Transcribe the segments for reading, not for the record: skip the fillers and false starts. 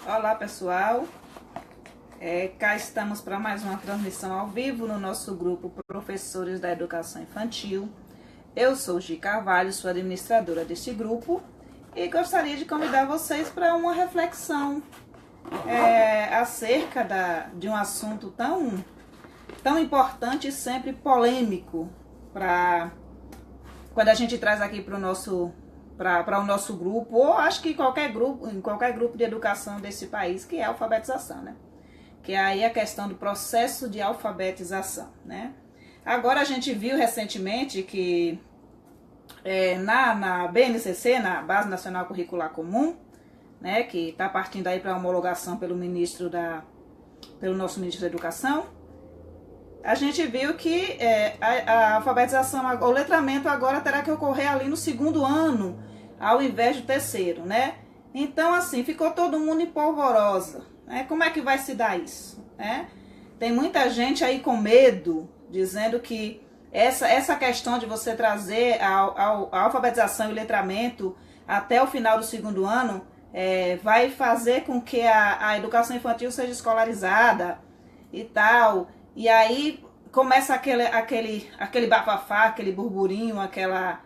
Olá pessoal, cá estamos para mais uma transmissão ao vivo no nosso grupo Professores da Educação Infantil. Eu sou Gi Carvalho, sou administradora deste grupo e gostaria de convidar vocês para uma reflexão acerca de um assunto tão importante e sempre polêmico quando a gente traz aqui para o nosso grupo, ou acho que em qualquer grupo de educação desse país, que é a alfabetização, né? Que é aí a questão do processo de alfabetização, né? Agora a gente viu recentemente que na BNCC, na Base Nacional Curricular Comum, né, que está partindo aí para homologação pelo nosso ministro da Educação, a gente viu que a alfabetização, o letramento agora terá que ocorrer ali no segundo ano, ao invés do terceiro, né? Então, assim, ficou todo mundo em polvorosa, né? Como é que vai se dar isso, né? Tem muita gente aí com medo, dizendo que essa questão de você trazer a alfabetização e o letramento até o final do segundo ano vai fazer com que a educação infantil seja escolarizada e tal. E aí começa aquele bafafá, aquele burburinho, aquela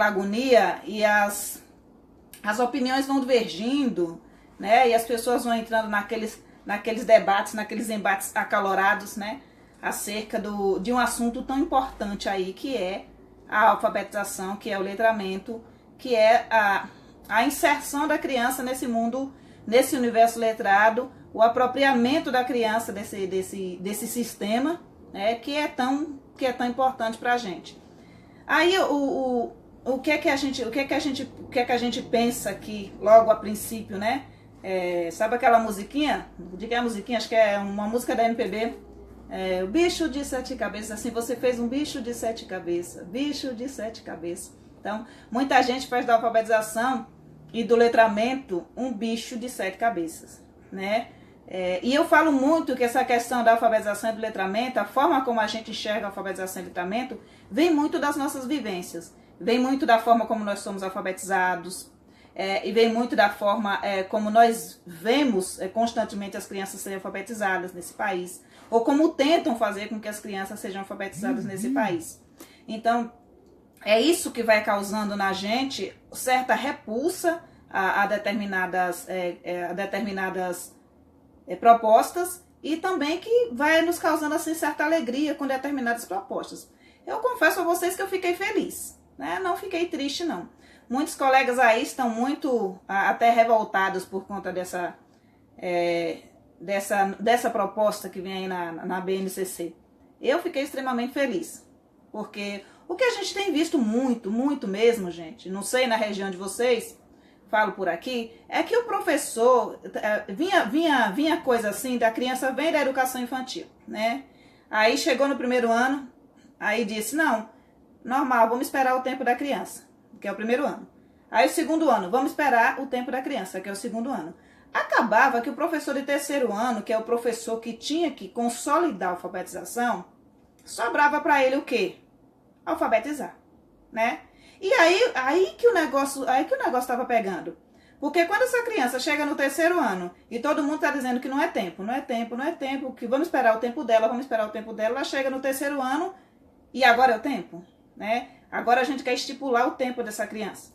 agonia, e as opiniões vão divergindo, né? E as pessoas vão entrando naqueles debates, naqueles embates acalorados, né? Acerca de um assunto tão importante aí, que é a alfabetização, que é o letramento, que é a inserção da criança nesse mundo, nesse universo letrado, o apropriamento da criança desse sistema, né, que é tão importante para a gente. Aí o que é que a gente pensa aqui logo a princípio, né? Sabe aquela musiquinha? De que é a musiquinha? Acho que é uma música da MPB. O bicho de sete cabeças. Assim, você fez um bicho de sete cabeças. Bicho de sete cabeças. Então, muita gente faz da alfabetização e do letramento um bicho de sete cabeças, né? E eu falo muito que essa questão da alfabetização e do letramento, a forma como a gente enxerga a alfabetização e letramento, vem muito das nossas vivências, vem muito da forma como nós somos alfabetizados, e vem muito da forma como nós vemos constantemente as crianças serem alfabetizadas nesse país, ou como tentam fazer com que as crianças sejam alfabetizadas nesse país. Então, é isso que vai causando na gente certa repulsa a determinadas propostas, e também que vai nos causando assim certa alegria com determinadas propostas. Eu confesso a vocês que eu fiquei feliz, né? Não fiquei triste, não. Muitos colegas aí estão muito até revoltados por conta dessa proposta que vem aí na BNCC. Eu fiquei extremamente feliz, porque o que a gente tem visto muito mesmo, gente, não sei na região de vocês, falo por aqui, é que o professor, vinha coisa assim, da criança vem da educação infantil, né? Aí chegou no primeiro ano, aí disse, não, normal, vamos esperar o tempo da criança, que é o primeiro ano. Aí o segundo ano, vamos esperar o tempo da criança, que é o segundo ano. Acabava que o professor de terceiro ano, que é o professor que tinha que consolidar a alfabetização, sobrava para ele o quê? Alfabetizar, né? E aí que o negócio estava pegando. Porque quando essa criança chega no terceiro ano e todo mundo está dizendo que não é tempo, que vamos esperar o tempo dela, ela chega no terceiro ano e agora é o tempo, né? Agora a gente quer estipular o tempo dessa criança,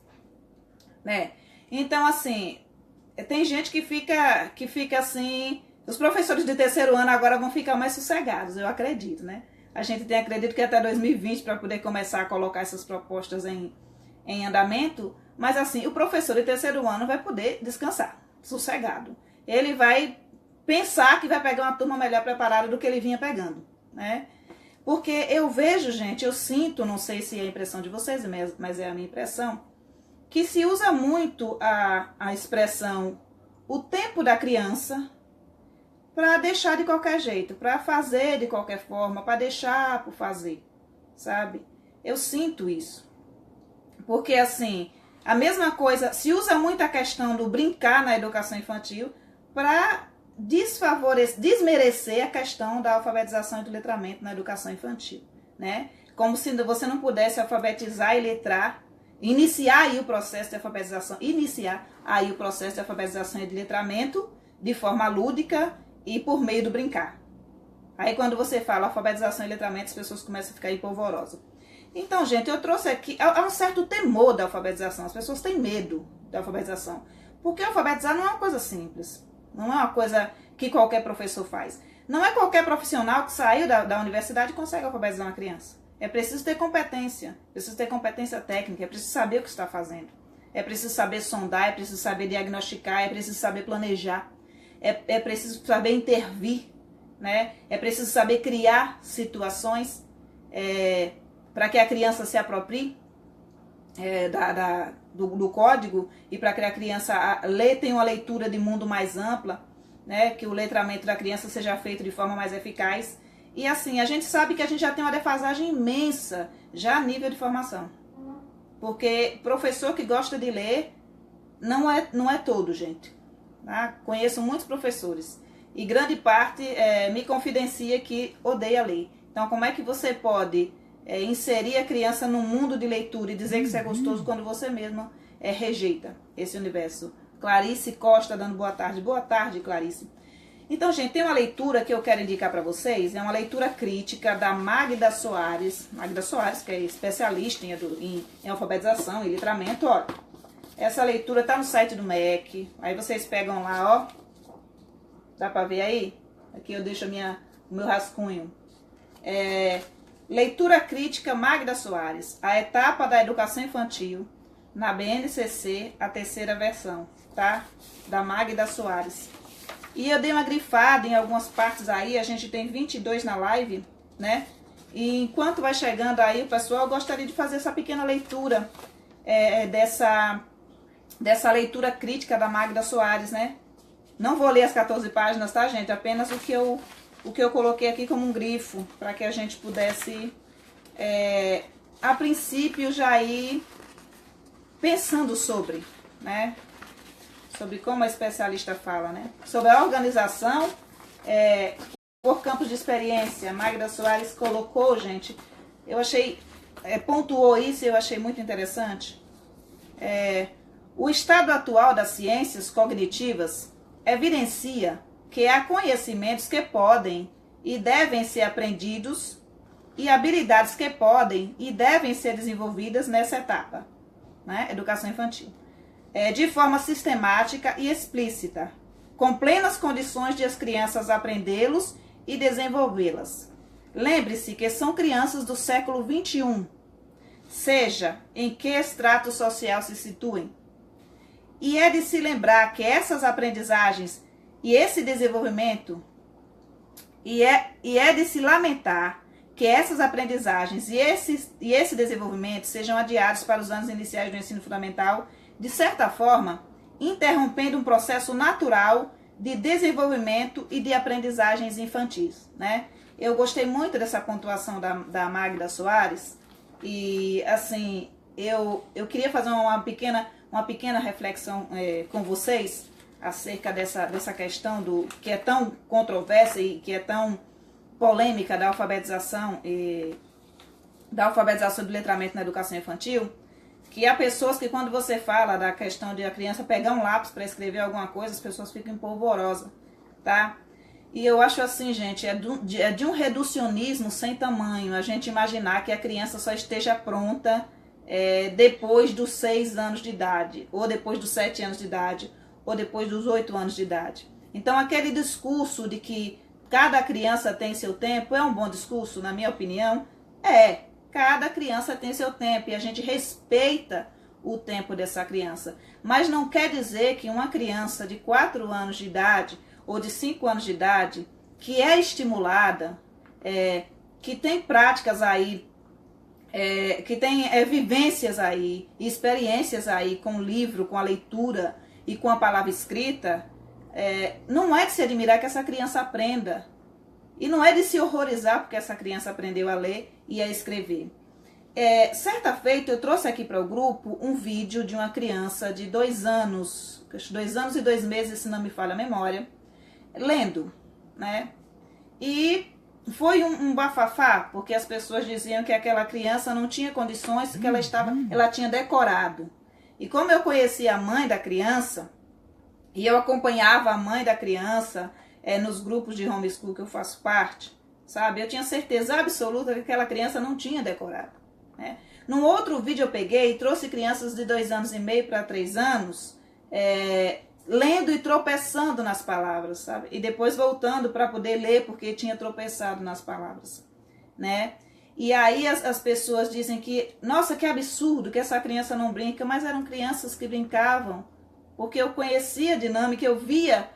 né? Então, assim, tem gente que fica assim, os professores de terceiro ano agora vão ficar mais sossegados, eu acredito, né? A gente acredito que até 2020 para poder começar a colocar essas propostas em andamento, mas assim, o professor de terceiro ano vai poder descansar, sossegado. Ele vai pensar que vai pegar uma turma melhor preparada do que ele vinha pegando, né? Porque eu vejo, gente, eu sinto, não sei se é a impressão de vocês, mas é a minha impressão, que se usa muito a expressão o tempo da criança para deixar de qualquer jeito, para fazer de qualquer forma, para deixar por fazer, sabe? Eu sinto isso. Porque, assim, a mesma coisa, se usa muito a questão do brincar na educação infantil para desmerecer a questão da alfabetização e do letramento na educação infantil, né? Como se você não pudesse alfabetizar e letrar iniciar aí o processo de alfabetização, iniciar aí o processo de alfabetização e de letramento de forma lúdica e por meio do brincar. Aí quando você fala alfabetização e letramento, as pessoas começam a ficar empolvorosas. Então, gente, eu trouxe aqui, há um certo temor da alfabetização, as pessoas têm medo da alfabetização, porque alfabetizar não é uma coisa simples, não é uma coisa que qualquer professor faz. Não é qualquer profissional que saiu da universidade que consegue alfabetizar uma criança. É preciso ter competência técnica, é preciso saber o que está fazendo. É preciso saber sondar, é preciso saber diagnosticar, é preciso saber planejar, é preciso saber intervir, né? É preciso saber criar situações para que a criança se aproprie do código e para que a criança tenha uma leitura de mundo mais ampla, né? Que o letramento da criança seja feito de forma mais eficaz. E assim, a gente sabe que a gente já tem uma defasagem imensa já a nível de formação. Porque professor que gosta de ler não é todo, gente. Tá? Conheço muitos professores e grande parte me confidencia que odeia ler. Então, como é que você pode inserir a criança no mundo de leitura e dizer que isso é gostoso quando você mesma rejeita esse universo? Clarice Costa dando boa tarde. Boa tarde, Clarice. Então, gente, tem uma leitura que eu quero indicar para vocês. É uma leitura crítica da Magda Soares. Magda Soares, que é especialista em alfabetização e letramento. Ó, essa leitura tá no site do MEC. Aí vocês pegam lá, ó. Dá para ver aí? Aqui eu deixo o meu rascunho. Leitura crítica Magda Soares. A etapa da educação infantil na BNCC, a terceira versão, tá? Da Magda Soares. E eu dei uma grifada em algumas partes aí, a gente tem 22 na live, né? E enquanto vai chegando aí o pessoal, eu gostaria de fazer essa pequena leitura dessa leitura crítica da Magda Soares, né? Não vou ler as 14 páginas, tá, gente? Apenas o que eu coloquei aqui como um grifo, para que a gente pudesse, a princípio, já ir pensando sobre, né? Sobre como a especialista fala, né? Sobre a organização por campos de experiência. Magda Soares colocou, gente, eu achei, pontuou isso e eu achei muito interessante. O estado atual das ciências cognitivas evidencia que há conhecimentos que podem e devem ser aprendidos e habilidades que podem e devem ser desenvolvidas nessa etapa, né? Educação infantil. De forma sistemática e explícita, com plenas condições de as crianças aprendê-los e desenvolvê-las. Lembre-se que são crianças do século XXI, seja em que extrato social se situem. E é de se lembrar que essas aprendizagens e esse desenvolvimento, e é de se lamentar que essas aprendizagens e esse desenvolvimento sejam adiados para os anos iniciais do ensino fundamental, de certa forma, interrompendo um processo natural de desenvolvimento e de aprendizagens infantis, né? Eu gostei muito dessa pontuação da Magda Soares e, assim, eu queria fazer uma pequena reflexão com vocês acerca dessa questão que é tão controversa e que é tão polêmica da alfabetização e do letramento na educação infantil, que há pessoas que quando você fala da questão de a criança pegar um lápis para escrever alguma coisa, as pessoas ficam empolvorosas, tá? E eu acho assim, gente, é de um reducionismo sem tamanho a gente imaginar que a criança só esteja pronta depois dos 6 anos de idade, ou depois dos 7 anos de idade, ou depois dos 8 anos de idade. Então, aquele discurso de que cada criança tem seu tempo é um bom discurso, na minha opinião? Cada criança tem seu tempo e a gente respeita o tempo dessa criança. Mas não quer dizer que uma criança de 4 anos de idade ou de 5 anos de idade, que é estimulada, que tem práticas aí, que tem vivências aí, experiências aí com o livro, com a leitura e com a palavra escrita, não é de se admirar que essa criança aprenda. E não é de se horrorizar porque essa criança aprendeu a ler e a escrever. Certa feita eu trouxe aqui para o grupo um vídeo de uma criança de 2 anos, 2 anos e 2 meses, se não me falha a memória, lendo, né? E foi um bafafá, porque as pessoas diziam que aquela criança não tinha condições, que ela tinha decorado. E como eu conhecia a mãe da criança, e eu acompanhava a mãe da criança nos grupos de homeschool que eu faço parte, sabe? Eu tinha certeza absoluta que aquela criança não tinha decorado, né? Num outro vídeo eu peguei e trouxe crianças de 2 anos e meio para 3 anos, lendo e tropeçando nas palavras, sabe? E depois voltando para poder ler, porque tinha tropeçado nas palavras, né? E aí as pessoas dizem que, nossa, que absurdo que essa criança não brinca, mas eram crianças que brincavam, porque eu conhecia a dinâmica, eu via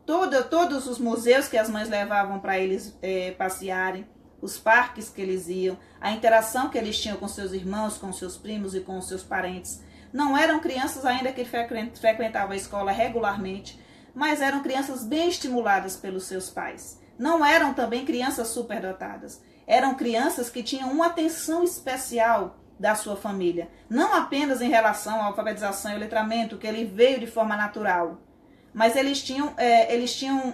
todos os museus que as mães levavam para eles passearem, os parques que eles iam, a interação que eles tinham com seus irmãos, com seus primos e com seus parentes. Não eram crianças ainda que frequentavam a escola regularmente, mas eram crianças bem estimuladas pelos seus pais. Não eram também crianças superdotadas. Eram crianças que tinham uma atenção especial da sua família. Não apenas em relação à alfabetização e ao letramento, que ele veio de forma natural, mas eles tinham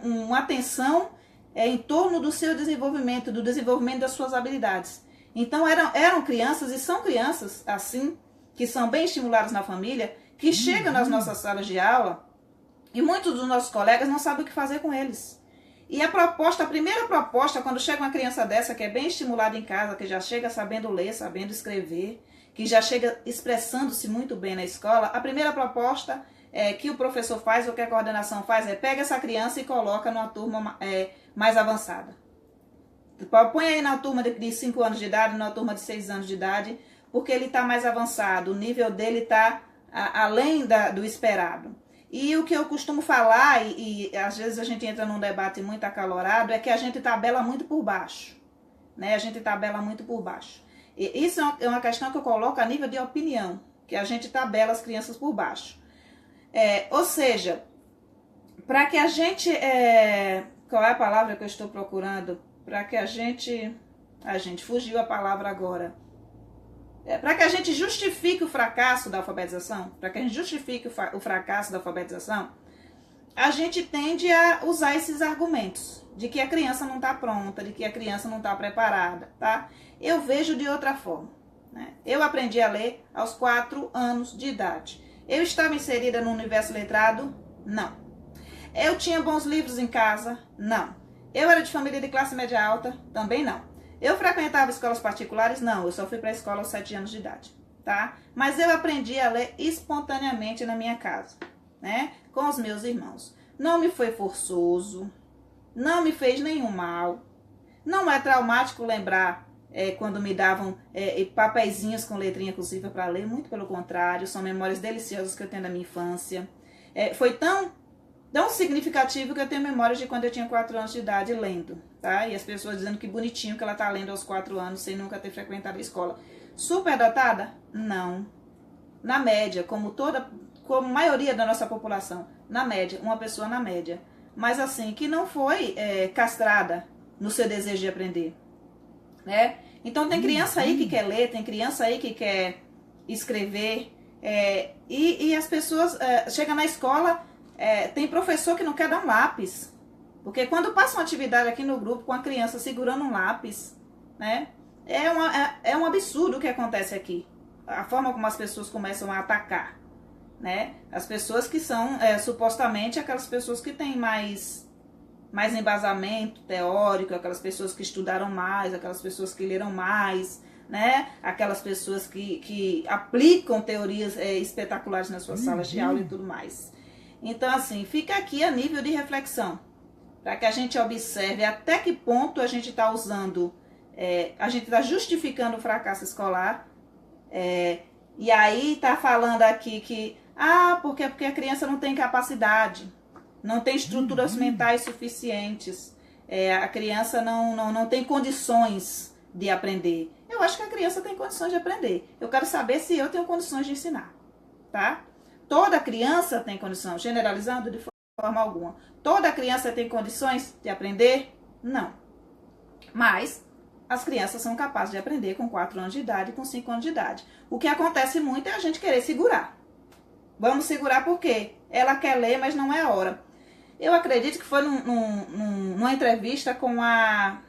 uma atenção em torno do seu desenvolvimento, do desenvolvimento das suas habilidades. Então eram crianças, e são crianças assim, que são bem estimuladas na família, que chegam nas nossas salas de aula e muitos dos nossos colegas não sabem o que fazer com eles. E a primeira proposta, quando chega uma criança dessa que é bem estimulada em casa, que já chega sabendo ler, sabendo escrever, que já chega expressando-se muito bem na escola, a primeira proposta que o professor faz, ou que a coordenação faz, pega essa criança e coloca numa turma mais avançada. Põe aí na turma de 5 anos de idade, na turma de 6 anos de idade, porque ele está mais avançado, o nível dele está além do esperado. E o que eu costumo falar, e às vezes a gente entra num debate muito acalorado, é que a gente tabela muito por baixo, né? A gente tabela muito por baixo. E isso é uma questão que eu coloco a nível de opinião, que a gente tabela as crianças por baixo. Ou seja, para que a gente... qual é a palavra que eu estou procurando? Para que a gente fugiu a palavra agora. Para que a gente justifique o fracasso da alfabetização, para que a gente justifique o fracasso da alfabetização, a gente tende a usar esses argumentos de que a criança não está pronta, de que a criança não está preparada, tá? Eu vejo de outra forma, né? Eu aprendi a ler aos 4 anos de idade. Eu estava inserida no universo letrado? Não. Eu tinha bons livros em casa? Não. Eu era de família de classe média alta? Também não. Eu frequentava escolas particulares? Não, eu só fui para a escola aos 7 anos de idade, tá? Mas eu aprendi a ler espontaneamente na minha casa, né? Com os meus irmãos. Não me foi forçoso, não me fez nenhum mal. Não é traumático lembrar quando me davam papeizinhos com letrinha cursiva para ler, muito pelo contrário, são memórias deliciosas que eu tenho da minha infância. Foi tão significativo que eu tenho memórias de quando eu tinha 4 anos de idade lendo, tá? E as pessoas dizendo que bonitinho que ela tá lendo aos 4 anos sem nunca ter frequentado a escola. Superdotada? Não. Na média, como a maioria da nossa população, na média, uma pessoa na média. Mas assim, que não foi castrada no seu desejo de aprender, né? Então tem criança aí que quer ler, tem criança aí que quer escrever, e as pessoas chegam na escola... tem professor que não quer dar um lápis, porque quando passa uma atividade aqui no grupo com a criança segurando um lápis, né, é um absurdo o que acontece aqui, a forma como as pessoas começam a atacar, né, as pessoas que são supostamente aquelas pessoas que têm mais embasamento teórico, aquelas pessoas que estudaram mais, aquelas pessoas que leram mais, né, aquelas pessoas que aplicam teorias espetaculares nas suas salas de aula e tudo mais. Então, assim, fica aqui a nível de reflexão, para que a gente observe até que ponto a gente está usando, a gente está justificando o fracasso escolar, e aí está falando aqui que, porque a criança não tem capacidade, não tem estruturas mentais suficientes, a criança não tem condições de aprender. Eu acho que a criança tem condições de aprender. Eu quero saber se eu tenho condições de ensinar, tá? Toda criança tem condição, generalizando de forma alguma. Toda criança tem condições de aprender? Não. Mas as crianças são capazes de aprender com 4 anos de idade e com 5 anos de idade. O que acontece muito é a gente querer segurar. Vamos segurar por quê? Ela quer ler, mas não é a hora. Eu acredito que foi numa entrevista com a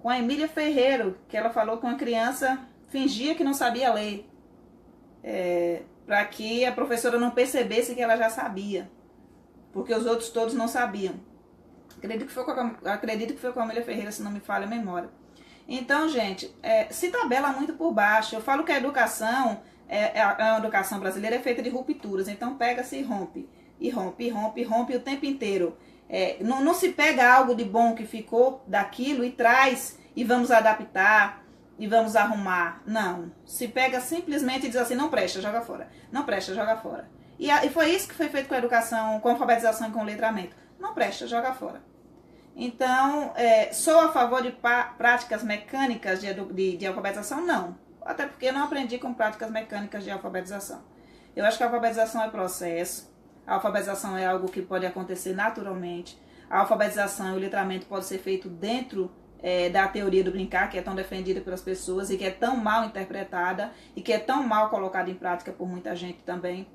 com a Emília Ferreiro, que ela falou que uma criança fingia que não sabia ler, para que a professora não percebesse que ela já sabia, porque os outros todos não sabiam. Acredito que foi com a Emília Ferreira, se não me falha a memória. Então, gente, se tabela muito por baixo. Eu falo que a educação, a educação brasileira é feita de rupturas, então pega-se e rompe, e rompe, e rompe, e rompe o tempo inteiro. Não se pega algo de bom que ficou daquilo e traz, e vamos adaptar, e vamos arrumar. Não. Se pega simplesmente e diz assim, não presta, joga fora. Não presta, joga fora. E foi isso que foi feito com a educação, com a alfabetização e com o letramento. Não presta, joga fora. Então, sou a favor de práticas mecânicas de alfabetização? Não. Até porque eu não aprendi com práticas mecânicas de alfabetização. Eu acho que a alfabetização é processo. A alfabetização é algo que pode acontecer naturalmente. A alfabetização e o letramento pode ser feito dentro da teoria do brincar, que é tão defendida pelas pessoas e que é tão mal interpretada e que é tão mal colocada em prática por muita gente também.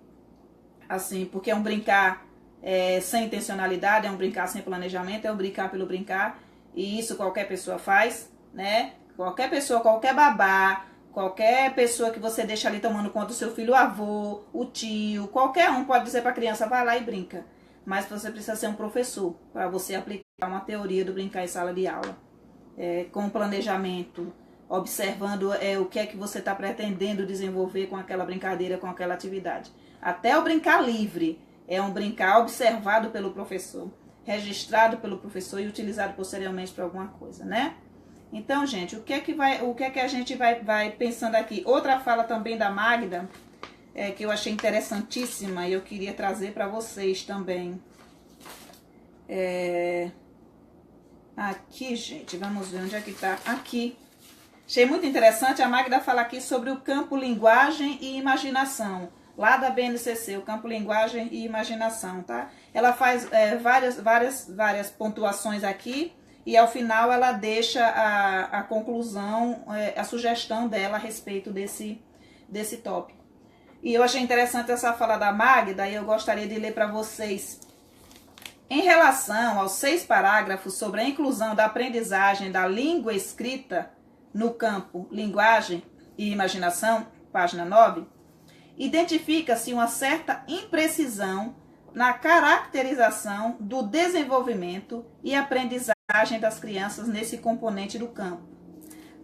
Assim, porque é um brincar sem intencionalidade, é um brincar sem planejamento, é um brincar pelo brincar, e isso qualquer pessoa faz, né? Qualquer pessoa, qualquer babá, qualquer pessoa que você deixa ali tomando conta do seu filho, o avô, o tio, qualquer um pode dizer para a criança, vai lá e brinca. Mas você precisa ser um professor para você aplicar uma teoria do brincar em sala de aula, com planejamento, observando o que é que você está pretendendo desenvolver com aquela brincadeira, com aquela atividade. Até o brincar livre é um brincar observado pelo professor, registrado pelo professor e utilizado posteriormente para alguma coisa, né? Então, gente, o que é que a gente vai pensando aqui? Outra fala também da Magda, que eu achei interessantíssima e eu queria trazer para vocês também. Aqui, gente, vamos ver onde é que tá. Aqui. Achei muito interessante a Magda falar aqui sobre o campo linguagem e imaginação, lá da BNCC, o campo linguagem e imaginação, tá? Ela faz várias pontuações aqui e ao final ela deixa a conclusão, a sugestão dela a respeito desse tópico. E eu achei interessante essa fala da Magda e eu gostaria de ler para vocês. Em relação aos 6 parágrafos sobre a inclusão da aprendizagem da língua escrita no campo linguagem e imaginação, página 9, identifica-se uma certa imprecisão na caracterização do desenvolvimento e aprendizagem das crianças nesse componente do campo.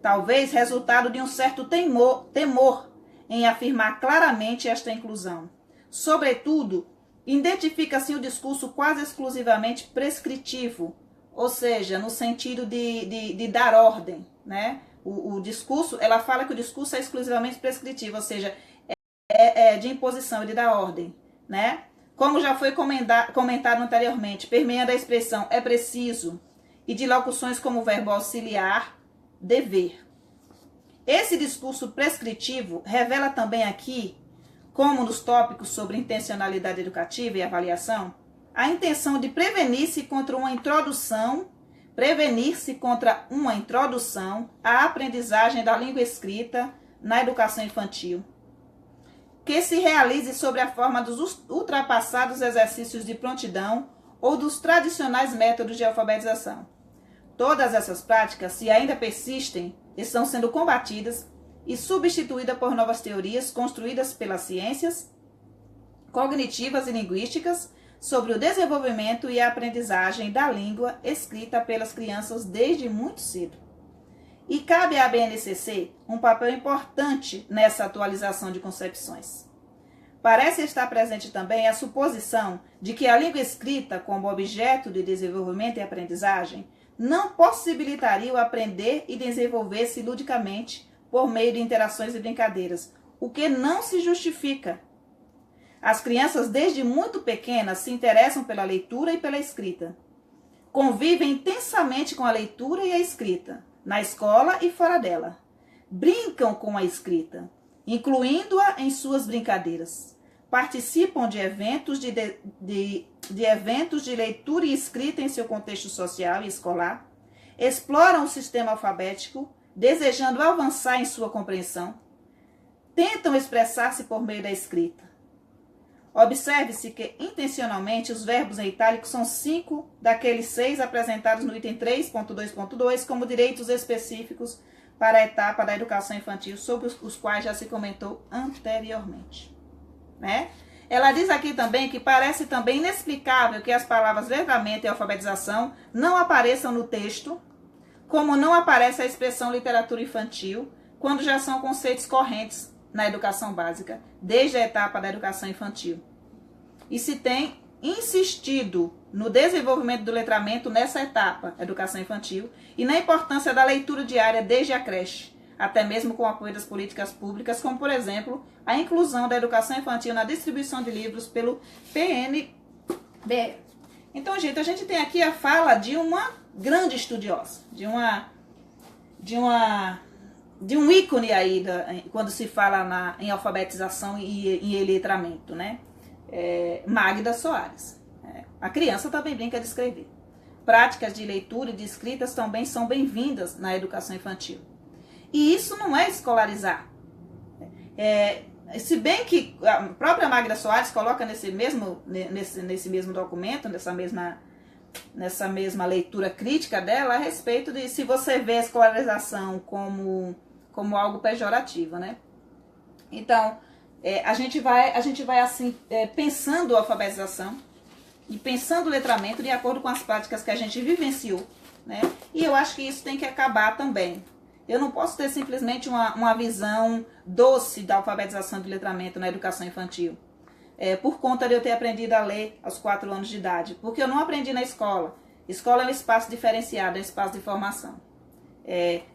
Talvez resultado de um certo temor em afirmar claramente esta inclusão. Sobretudo, identifica-se o discurso quase exclusivamente prescritivo, ou seja, no sentido de dar ordem, né? O discurso, ela fala que o discurso é exclusivamente prescritivo, ou seja, de imposição e de dar ordem, né? Como já foi comentado anteriormente, permeando a expressão é preciso e de locuções como o verbo auxiliar, dever. Esse discurso prescritivo revela também aqui, como nos tópicos sobre intencionalidade educativa e avaliação, a intenção de prevenir-se contra uma introdução à aprendizagem da língua escrita na educação infantil, que se realize sob a forma dos ultrapassados exercícios de prontidão ou dos tradicionais métodos de alfabetização. Todas essas práticas, se ainda persistem, estão sendo combatidas e substituídas por novas teorias construídas pelas ciências cognitivas e linguísticas sobre o desenvolvimento e a aprendizagem da língua escrita pelas crianças desde muito cedo. E cabe à BNCC um papel importante nessa atualização de concepções. Parece estar presente também a suposição de que a língua escrita, como objeto de desenvolvimento e aprendizagem, não possibilitaria o aprender e desenvolver-se ludicamente por meio de interações e brincadeiras, o que não se justifica. As crianças, desde muito pequenas, se interessam pela leitura e pela escrita. Convivem intensamente com a leitura e a escrita, na escola e fora dela. Brincam com a escrita, incluindo-a em suas brincadeiras. Participam de eventos eventos de leitura e escrita em seu contexto social e escolar. Exploram o sistema alfabético, desejando avançar em sua compreensão. Tentam expressar-se por meio da escrita. Observe-se que, intencionalmente, os verbos em itálico são 5 daqueles 6 apresentados no item 3.2.2 como direitos específicos para a etapa da educação infantil, sobre os quais já se comentou anteriormente. Né? Ela diz aqui também que parece também inexplicável que as palavras letramento e alfabetização não apareçam no texto, como não aparece a expressão literatura infantil, quando já são conceitos correntes na educação básica, desde a etapa da educação infantil. E se tem insistido no desenvolvimento do letramento nessa etapa, educação infantil, e na importância da leitura diária desde a creche, até mesmo com o apoio das políticas públicas, como, por exemplo, a inclusão da educação infantil na distribuição de livros pelo PNBR. Então, gente, a gente tem aqui a fala de uma grande estudiosa, de um ícone aí, quando se fala em alfabetização e em letramento, né? Magda Soares. A criança também brinca de escrever. Práticas de leitura e de escritas também são bem-vindas na educação infantil. E isso não é escolarizar. Se bem que a própria Magda Soares coloca nesse mesmo documento, nessa mesma leitura crítica dela, a respeito de se você vê a escolarização como algo pejorativo, né? Então, a gente vai assim, pensando a alfabetização e pensando o letramento de acordo com as práticas que a gente vivenciou, né? E eu acho que isso tem que acabar também. Eu não posso ter simplesmente uma visão doce da alfabetização de letramento na educação infantil, por conta de eu ter aprendido a ler aos 4 anos de idade, porque eu não aprendi na escola. Escola é um espaço diferenciado, é um espaço de formação.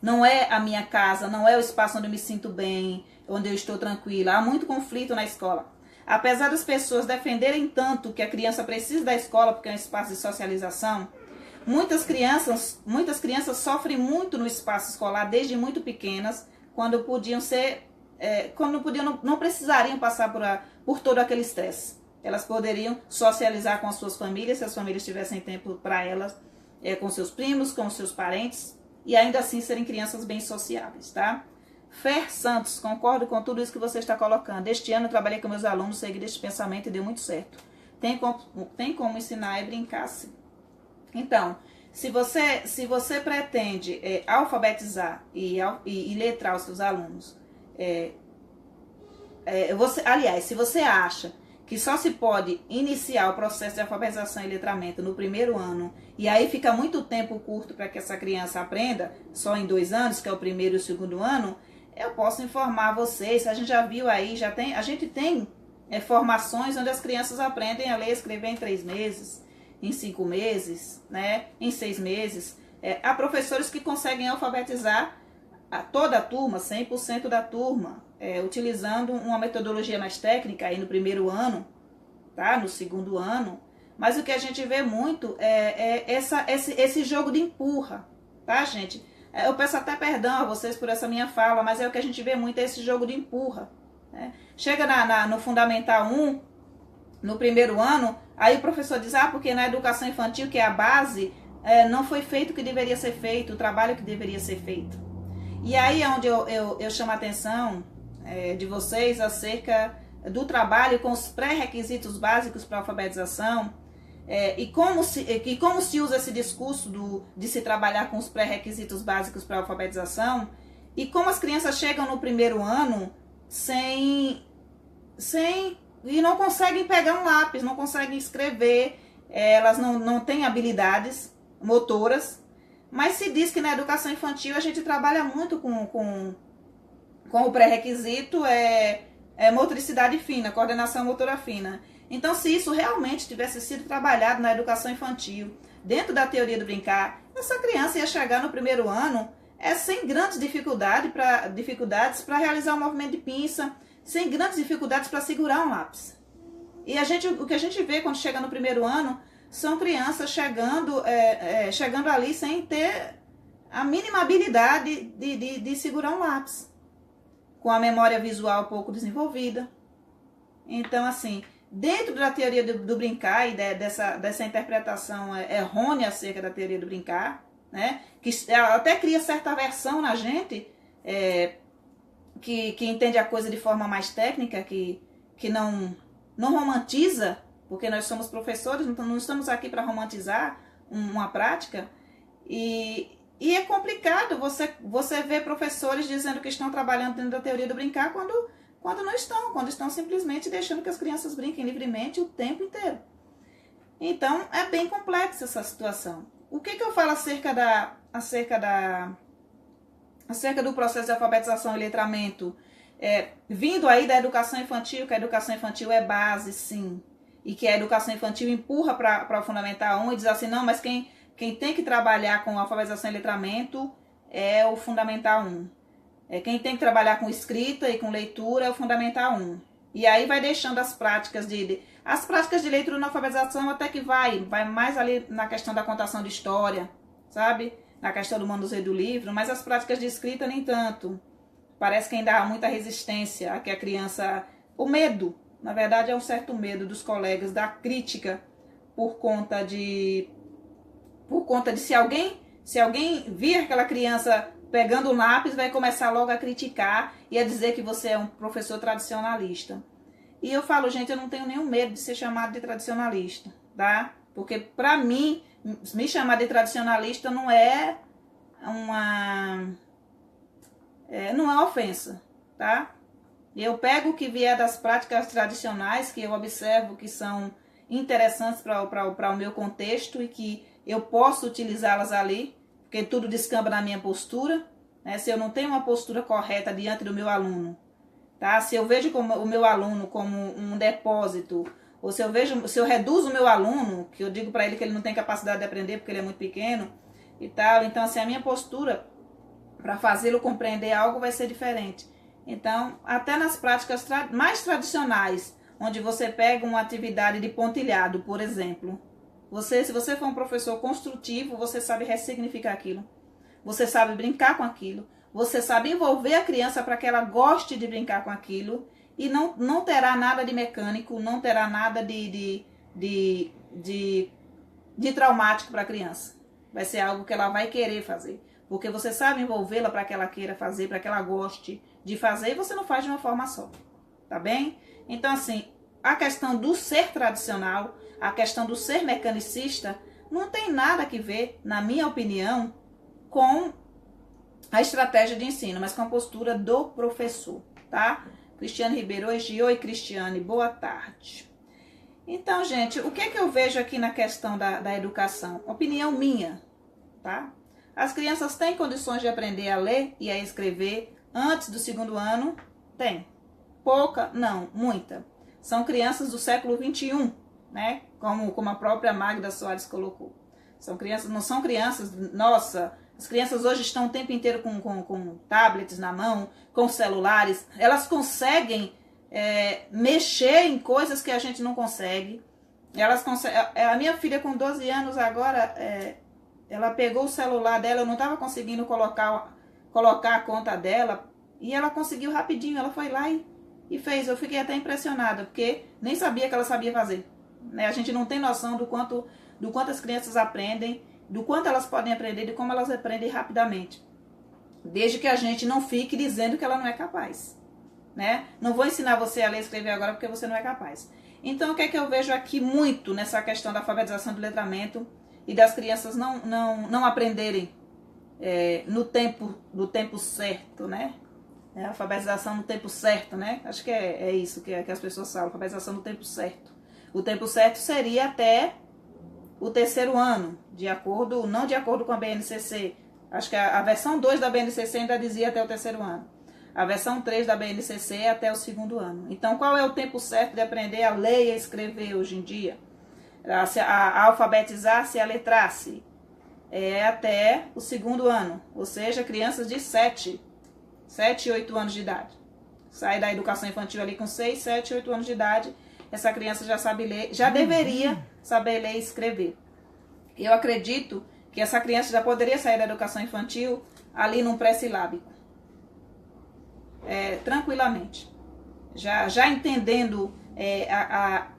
Não é a minha casa, não é o espaço onde eu me sinto bem, onde eu estou tranquila. Há muito conflito na escola. Apesar das pessoas defenderem tanto que a criança precisa da escola porque é um espaço de socialização, muitas crianças sofrem muito no espaço escolar desde muito pequenas, quando não precisariam passar por todo aquele estresse. Elas poderiam socializar com as suas famílias, se as famílias tivessem tempo para elas, com seus primos, com seus parentes, e ainda assim serem crianças bem sociáveis, tá? Fer Santos, concordo com tudo isso que você está colocando. Este ano eu trabalhei com meus alunos, segui deste pensamento e deu muito certo. Tem como ensinar e brincar, sim. Então, se você pretende alfabetizar e letrar os seus alunos, se você acha que só se pode iniciar o processo de alfabetização e letramento no primeiro ano, e aí fica muito tempo curto para que essa criança aprenda, só em 2 anos, que é o primeiro e o segundo ano, eu posso informar vocês, a gente já viu aí, a gente tem formações onde as crianças aprendem a ler e escrever em 3 meses, em 5 meses, né, em 6 meses. Há professores que conseguem alfabetizar toda a turma, 100% da turma, utilizando uma metodologia mais técnica aí no primeiro ano, tá? No segundo ano. Mas o que a gente vê muito é esse jogo de empurra, tá, gente? Eu peço até perdão a vocês por essa minha fala, mas o que a gente vê muito é esse jogo de empurra, né? Chega no Fundamental 1, no primeiro ano, aí o professor diz, porque na educação infantil, que é a base, não foi feito o que deveria ser feito, o trabalho que deveria ser feito. E aí é onde eu chamo a atenção de vocês acerca do trabalho com os pré-requisitos básicos para a alfabetização, e como se usa esse discurso de se trabalhar com os pré-requisitos básicos para a alfabetização, e como as crianças chegam no primeiro ano e não conseguem pegar um lápis, não conseguem escrever, elas não têm habilidades motoras, mas se diz que na educação infantil a gente trabalha muito com o pré-requisito motricidade fina, coordenação motora fina. Então, se isso realmente tivesse sido trabalhado na educação infantil, dentro da teoria do brincar, essa criança ia chegar no primeiro ano sem grandes dificuldades para realizar um movimento de pinça, sem grandes dificuldades para segurar um lápis. E o que a gente vê quando chega no primeiro ano são crianças chegando ali sem ter a mínima habilidade de segurar um lápis, com a memória visual pouco desenvolvida. Então, assim, dentro da teoria do brincar e dessa interpretação errônea acerca da teoria do brincar, né, que até cria certa aversão na gente, que entende a coisa de forma mais técnica, que não romantiza, porque nós somos professores, então não estamos aqui para romantizar uma prática, e é complicado você ver professores dizendo que estão trabalhando dentro da teoria do brincar quando não estão, quando estão simplesmente deixando que as crianças brinquem livremente o tempo inteiro. Então, é bem complexa essa situação. O que eu falo acerca do processo de alfabetização e letramento, vindo aí da educação infantil, que a educação infantil é base, sim, e que a educação infantil empurra para o Fundamental 1 e diz assim, não, mas quem tem que trabalhar com alfabetização e letramento é o Fundamental 1. Quem tem que trabalhar com escrita e com leitura é o Fundamental 1. E aí vai deixando as práticas as práticas de leitura na alfabetização até que vai mais ali na questão da contação de história, sabe? Na questão do manuseio do livro, mas as práticas de escrita nem tanto. Parece que ainda há muita resistência a que a criança... O medo, na verdade é um certo medo dos colegas, da crítica, por conta de se alguém vir aquela criança pegando o lápis, vai começar logo a criticar e a dizer que você é um professor tradicionalista. E eu falo, gente, eu não tenho nenhum medo de ser chamado de tradicionalista, tá? Porque pra mim, me chamar de tradicionalista não é uma ofensa, tá? Eu pego o que vier das práticas tradicionais, que eu observo que são interessantes para o meu contexto e que eu posso utilizá-las ali, porque tudo descamba na minha postura, né? Se eu não tenho uma postura correta diante do meu aluno, tá? Se eu vejo o meu aluno como um depósito, ou se eu reduzo o meu aluno, que eu digo para ele que ele não tem capacidade de aprender porque ele é muito pequeno e tal, então assim, a minha postura para fazê-lo compreender algo vai ser diferente. Então, até nas práticas mais tradicionais, onde você pega uma atividade de pontilhado, por exemplo, se você for um professor construtivo, você sabe ressignificar aquilo, você sabe brincar com aquilo, você sabe envolver a criança para que ela goste de brincar com aquilo, e não terá nada de mecânico, não terá nada de traumático para a criança. Vai ser algo que ela vai querer fazer, porque você sabe envolvê-la para que ela queira fazer, para que ela goste de fazer, e você não faz de uma forma só, tá bem? Então, assim, a questão do ser tradicional, a questão do ser mecanicista, não tem nada que ver, na minha opinião, com a estratégia de ensino, mas com a postura do professor, tá? Cristiane Ribeiro hoje. Oi, Cristiane, boa tarde. Então, gente, o que é que eu vejo aqui na questão da educação? Opinião minha, tá? As crianças têm condições de aprender a ler e a escrever antes do 2º ano? Tem. Pouca? Não, muita. São crianças do século XXI, né? Como a própria Magda Soares colocou. São crianças, não são crianças, nossa, as crianças hoje estão o tempo inteiro com tablets na mão, com celulares. Elas conseguem mexer em coisas que a gente não consegue. A minha filha com 12 anos agora, ela pegou o celular dela, eu não estava conseguindo colocar a conta dela, e ela conseguiu rapidinho, ela foi lá e fez. Eu fiquei até impressionada, porque nem sabia que ela sabia fazer. Né? A gente não tem noção do quanto as crianças aprendem, do quanto elas podem aprender, de como elas aprendem rapidamente. Desde que a gente não fique dizendo que ela não é capaz. Né? Não vou ensinar você a ler e escrever agora porque você não é capaz. Então, o que é que eu vejo aqui muito nessa questão da alfabetização do letramento e das crianças não aprenderem no tempo certo, né? A alfabetização no tempo certo, né? Acho que é isso que as pessoas falam, alfabetização no tempo certo. O tempo certo seria até o 3º ano, não de acordo com a BNCC. Acho que a versão 2 da BNCC ainda dizia até o 3º ano. A versão 3 da BNCC é até o 2º ano. Então, qual é o tempo certo de aprender a ler e a escrever hoje em dia? A alfabetizar-se e a letrar-se? É até o 2º ano. Ou seja, crianças de 7 e 8 anos de idade. Sai da educação infantil ali com 6, 7, 8 anos de idade. Essa criança já sabe ler, já deveria saber ler e escrever. Eu acredito que essa criança já poderia sair da educação infantil ali num pré-silábico. Tranquilamente. Já entendendo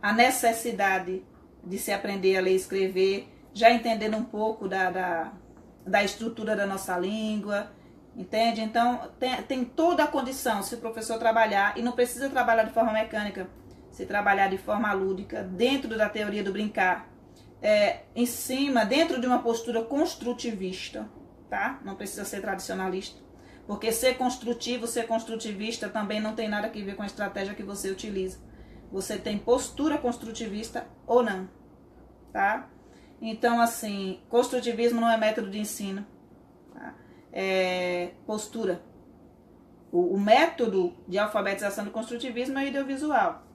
a necessidade de se aprender a ler e escrever, já entendendo um pouco da estrutura da nossa língua, entende? Então, tem toda a condição, se o professor trabalhar, e não precisa trabalhar de forma mecânica. se trabalhar de forma lúdica, dentro da teoria do brincar, em cima, dentro de uma postura construtivista, tá? Não precisa ser tradicionalista, porque ser construtivo, ser construtivista também não tem nada a ver com a estratégia que você utiliza. Você tem postura construtivista ou não, tá? Então, assim, construtivismo não é método de ensino, tá? É postura. O método de alfabetização do construtivismo é o audiovisual,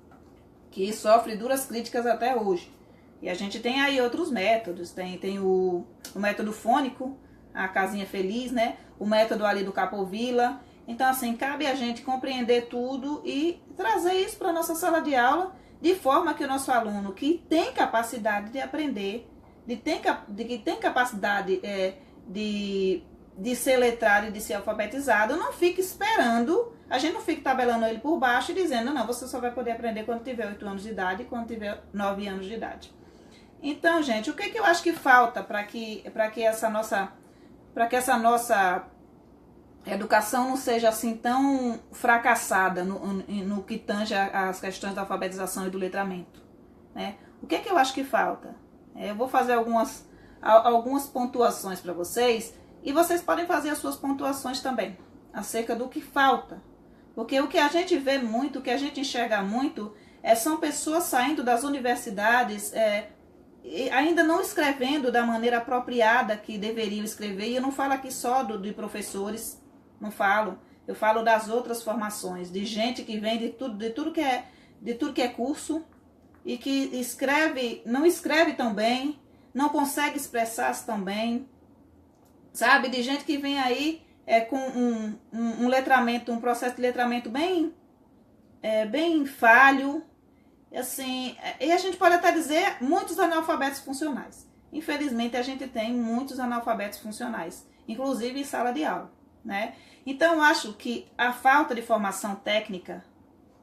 que sofre duras críticas até hoje. E a gente tem aí outros métodos, tem o método fônico, a casinha feliz, né? O método ali do Capovilla. Então, assim, cabe a gente compreender tudo e trazer isso para a nossa sala de aula, de forma que o nosso aluno que tem capacidade de aprender, que tem capacidade de ser letrado e de ser alfabetizado, não fique esperando, a gente não fique tabelando ele por baixo e dizendo, não, você só vai poder aprender quando tiver 8 anos de idade e quando tiver 9 anos de idade. Então, gente, o que eu acho que falta para que essa nossa educação não seja assim tão fracassada no que tange as questões da alfabetização e do letramento, né? O que eu acho que falta? Eu vou fazer algumas pontuações para vocês e vocês podem fazer as suas pontuações também acerca do que falta. Porque o que a gente vê muito, o que a gente enxerga muito, são pessoas saindo das universidades ainda não escrevendo da maneira apropriada que deveriam escrever. E eu não falo aqui só de professores, não falo. Eu falo das outras formações, de gente que vem de tudo que é curso e que não escreve tão bem, não consegue expressar-se tão bem, sabe? De gente que vem aí com um letramento, um processo de letramento bem falho, assim, e a gente pode até dizer muitos analfabetos funcionais. Infelizmente, a gente tem muitos analfabetos funcionais, inclusive em sala de aula, né? Então, eu acho que a falta de formação técnica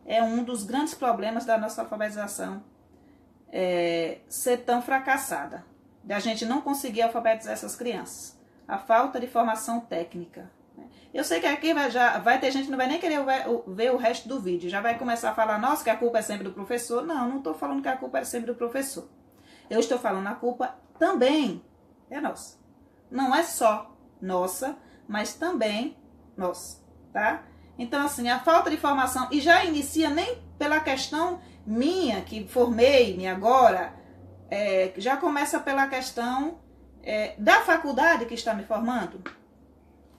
é um dos grandes problemas da nossa alfabetização ser tão fracassada, da gente não conseguir alfabetizar essas crianças. A falta de formação técnica. Eu sei que aqui vai ter gente que não vai nem querer ver o resto do vídeo. Já vai começar a falar, nossa, que a culpa é sempre do professor. Não estou falando que a culpa é sempre do professor. Eu estou falando a culpa também é nossa. Não é só nossa, mas também nossa, tá? Então, assim, a falta de formação, e já inicia nem pela questão minha, que formei-me agora, já começa pela questão da faculdade que está me formando.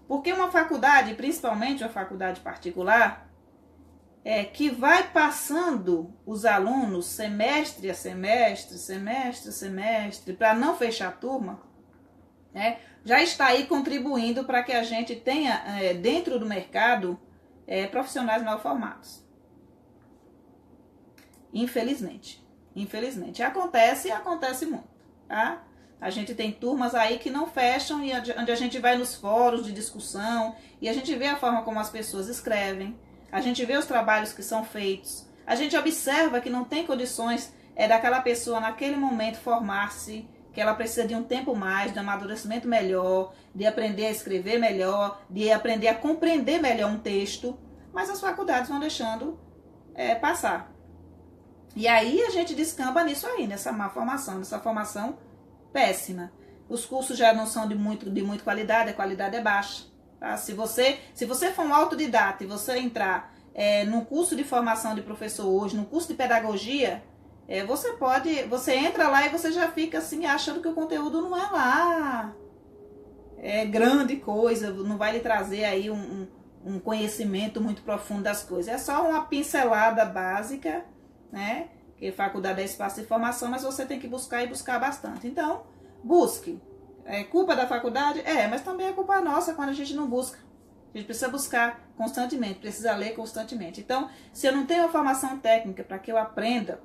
Porque uma faculdade, principalmente uma faculdade particular, que vai passando os alunos semestre a semestre, para não fechar a turma, né, já está aí contribuindo para que a gente tenha, dentro do mercado, profissionais mal formados. Infelizmente. Acontece muito, tá? A gente tem turmas aí que não fecham e onde a gente vai nos fóruns de discussão e a gente vê a forma como as pessoas escrevem, a gente vê os trabalhos que são feitos, a gente observa que não tem condições daquela pessoa naquele momento formar-se, que ela precisa de um tempo mais, de um amadurecimento melhor, de aprender a escrever melhor, de aprender a compreender melhor um texto, mas as faculdades vão deixando passar. E aí a gente descamba nisso aí, nessa má formação, nessa formação péssima. Os cursos já não são de muita qualidade, a qualidade é baixa. Tá? Se você for um autodidata e você entrar num curso de formação de professor hoje, num curso de pedagogia, você entra lá e você já fica assim, achando que o conteúdo não é lá. É grande coisa, não vai lhe trazer aí um conhecimento muito profundo das coisas. É só uma pincelada básica, né? Porque faculdade é espaço de formação, mas você tem que buscar e buscar bastante. Então, busque. É culpa da faculdade? Mas também é culpa nossa quando a gente não busca. A gente precisa buscar constantemente, precisa ler constantemente. Então, se eu não tenho uma formação técnica para que eu aprenda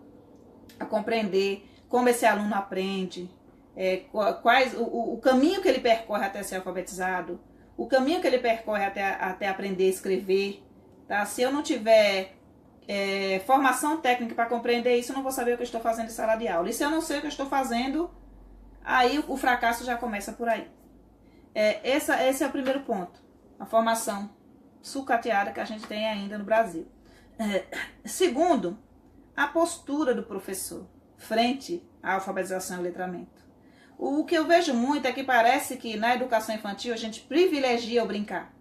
a compreender como esse aluno aprende, o caminho que ele percorre até ser alfabetizado, o caminho que ele percorre até aprender a escrever, tá? Se eu não tiver formação técnica para compreender isso, eu não vou saber o que eu estou fazendo em sala de aula. E se eu não sei o que eu estou fazendo, aí o fracasso já começa por aí. Esse é o primeiro ponto. A formação sucateada que a gente tem ainda no Brasil. Segundo, a postura do professor frente à alfabetização e letramento. O que eu vejo muito é que parece que na educação infantil a gente privilegia o brincar.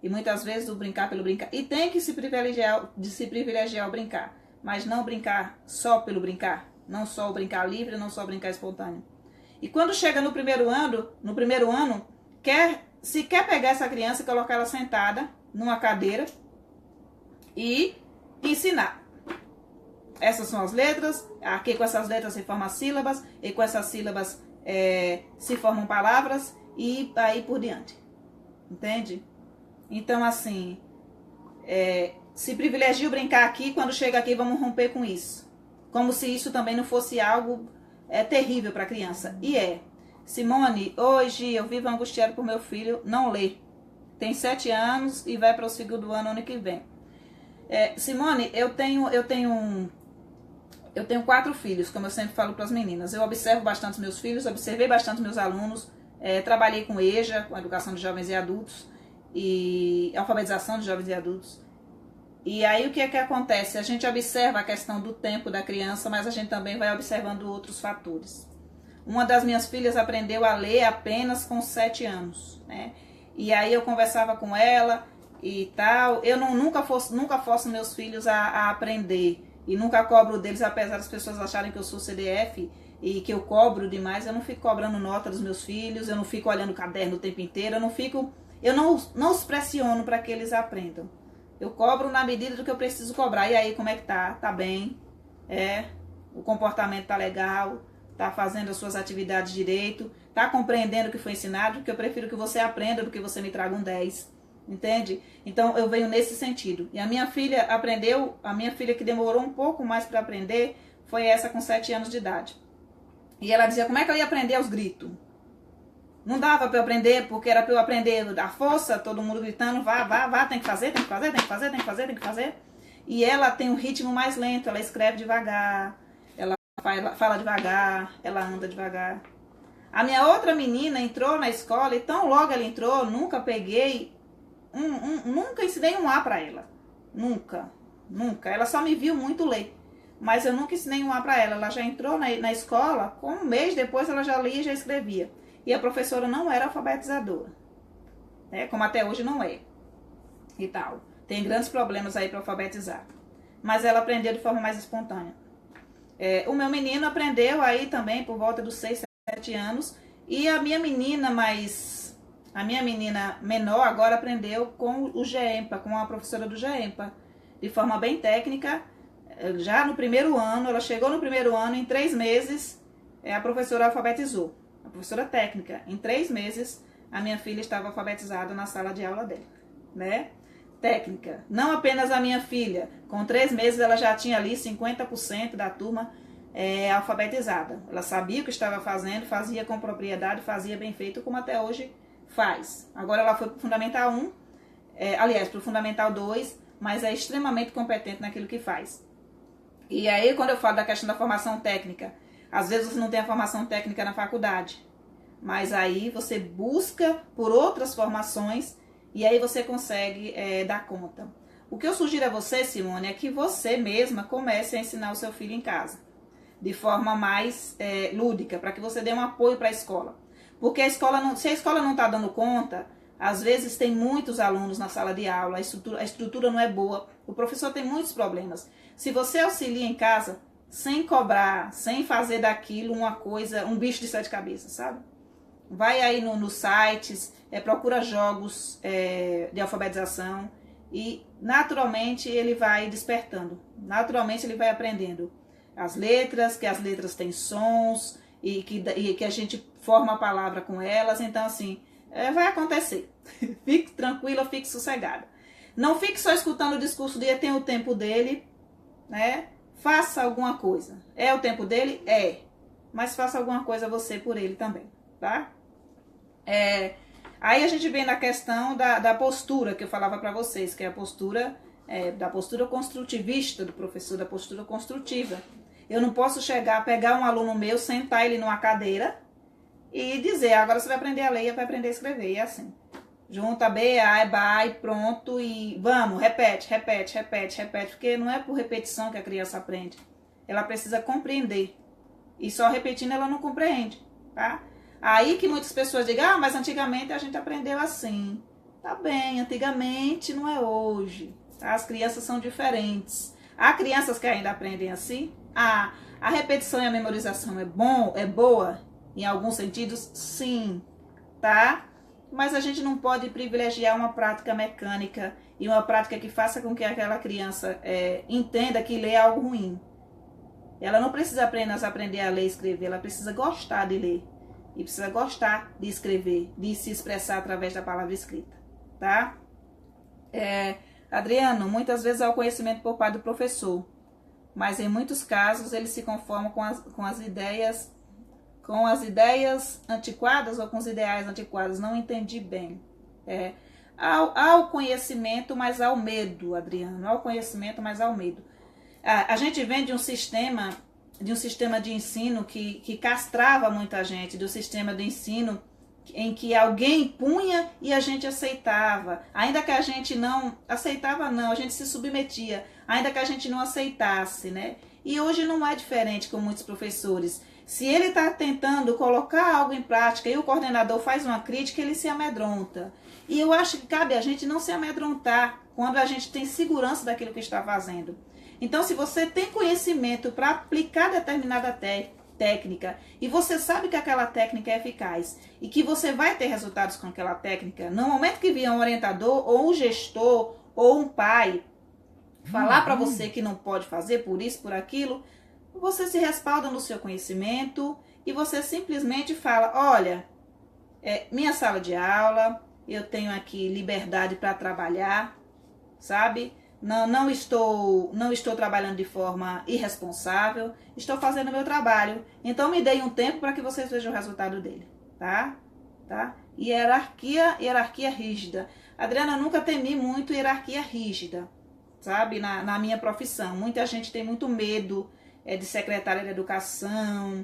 E muitas vezes o brincar pelo brincar. E tem que se privilegiar o brincar. Mas não brincar só pelo brincar. Não só o brincar livre, não só o brincar espontâneo. E quando chega no primeiro ano, se quer pegar essa criança e colocar ela sentada numa cadeira e ensinar. Essas são as letras, aqui com essas letras se formam sílabas, e com essas sílabas se formam palavras, e aí por diante. Entende? Então, assim, se privilegia o brincar aqui, quando chega aqui vamos romper com isso. Como se isso também não fosse algo terrível para a criança. E Simone, hoje eu vivo angustiado por meu filho não ler. Tem 7 anos e vai para o 2º ano que vem. Simone, eu tenho 4 filhos, como eu sempre falo para as meninas. Eu observo bastante os meus filhos, observei bastante meus alunos, trabalhei com EJA, com Educação de Jovens e Adultos, e alfabetização de jovens e adultos. E aí o que é que acontece? A gente observa a questão do tempo da criança, mas a gente também vai observando outros fatores. Uma das minhas filhas aprendeu a ler apenas com 7 anos, né? E aí eu conversava com ela e tal. Eu nunca forço meus filhos a aprender. E nunca cobro deles, apesar das pessoas acharem que eu sou CDF e que eu cobro demais. Eu não fico cobrando nota dos meus filhos, eu não fico olhando o caderno o tempo inteiro, eu não os pressiono para que eles aprendam. Eu cobro na medida do que eu preciso cobrar. E aí, como é que tá? Tá bem? O comportamento tá legal? Tá fazendo as suas atividades direito? Tá compreendendo o que foi ensinado? Porque eu prefiro que você aprenda do que você me traga um 10. Entende? Então, eu venho nesse sentido. E a minha filha aprendeu, a minha filha que demorou um pouco mais para aprender, foi essa com 7 anos de idade. E ela dizia, como é que eu ia aprender os gritos? Não dava para eu aprender, porque era para eu aprender à força, todo mundo gritando, vá, tem que fazer. E ela tem um ritmo mais lento, ela escreve devagar, ela fala devagar, ela anda devagar. A minha outra menina entrou na escola e tão logo ela entrou, nunca peguei, nunca ensinei um A para ela. Nunca. Ela só me viu muito ler. Mas eu nunca ensinei um A para ela. Ela já entrou na escola, com um mês depois ela já lia e já escrevia. E a professora não era alfabetizadora, né? Como até hoje não é. E tal. Tem grandes problemas aí para alfabetizar. Mas ela aprendeu de forma mais espontânea. O meu menino aprendeu aí também por volta dos 6, 7 anos. E a minha menina menor agora aprendeu com o GEMPA, com a professora do GEMPA. De forma bem técnica. Já no primeiro ano, ela chegou no primeiro ano, em 3 meses, a professora alfabetizou. A professora técnica, em 3 meses, a minha filha estava alfabetizada na sala de aula dela, né? Técnica. Não apenas a minha filha, com 3 meses ela já tinha ali 50% da turma alfabetizada. Ela sabia o que estava fazendo, fazia com propriedade, fazia bem feito, como até hoje faz. Agora ela foi para o Fundamental 1, para o Fundamental 2, mas é extremamente competente naquilo que faz. E aí, quando eu falo da questão da formação técnica, às vezes você não tem a formação técnica na faculdade, mas aí você busca por outras formações e aí você consegue dar conta. O que eu sugiro a você, Simone, é que você mesma comece a ensinar o seu filho em casa, de forma mais lúdica, para que você dê um apoio para a escola. Porque se a escola não está dando conta, às vezes tem muitos alunos na sala de aula, a estrutura não é boa, o professor tem muitos problemas. Se você auxilia em casa, sem cobrar, sem fazer daquilo uma coisa, um bicho de 7 cabeças, sabe? Vai aí nos sites, procura jogos de alfabetização e naturalmente ele vai despertando, naturalmente ele vai aprendendo as letras, que as letras têm sons e que a gente forma a palavra com elas, então assim, vai acontecer. Fique tranquila, fique sossegada. Não fique só escutando o discurso de tem o tempo dele, né? Faça alguma coisa. É o tempo dele? Mas faça alguma coisa você por ele também, tá? Aí a gente vem na questão da postura que eu falava para vocês, que é a postura da postura construtivista do professor, da postura construtiva. Eu não posso pegar um aluno meu, sentar ele numa cadeira e dizer, agora você vai aprender a ler e vai aprender a escrever, e é assim. Junta B, A, Ba e pronto. E vamos, repete, repete, repete, repete. Porque não é por repetição que a criança aprende. Ela precisa compreender. E só repetindo ela não compreende, tá? Aí que muitas pessoas digam, ah, mas antigamente a gente aprendeu assim. Tá bem, antigamente não é hoje. Tá? As crianças são diferentes. Há crianças que ainda aprendem assim. Ah, a repetição e a memorização é boa? Em alguns sentidos, sim, tá? Mas a gente não pode privilegiar uma prática mecânica e uma prática que faça com que aquela criança entenda que ler é algo ruim. Ela não precisa apenas aprender a ler e escrever, ela precisa gostar de ler. E precisa gostar de escrever, de se expressar através da palavra escrita, tá? Adriano, muitas vezes há o conhecimento por parte do professor, mas em muitos casos ele se conforma com as ideias antiquadas ou com os ideais antiquados. Não entendi bem. Há o conhecimento, mas há o medo, Adriano. Há o conhecimento, mas há o medo. A gente vem de um sistema de ensino que castrava muita gente, do sistema de ensino em que alguém punha e a gente aceitava. Ainda que a gente não aceitava, não, a gente se submetia, ainda que a gente não aceitasse, né? E hoje não é diferente com muitos professores. Se ele está tentando colocar algo em prática e o coordenador faz uma crítica, ele se amedronta. E eu acho que cabe a gente não se amedrontar quando a gente tem segurança daquilo que está fazendo. Então, se você tem conhecimento para aplicar determinada técnica e você sabe que aquela técnica é eficaz e que você vai ter resultados com aquela técnica, no momento que vier um orientador ou um gestor ou um pai falar para você que não pode fazer por isso, por aquilo, você se respalda no seu conhecimento e você simplesmente fala, olha, minha sala de aula, eu tenho aqui liberdade para trabalhar, sabe? Não estou trabalhando de forma irresponsável, estou fazendo o meu trabalho. Então me deem um tempo para que vocês vejam o resultado dele, tá? Hierarquia rígida. Adriana, eu nunca temi muito hierarquia rígida, sabe? Na minha profissão. Muita gente tem muito medo de secretária de educação,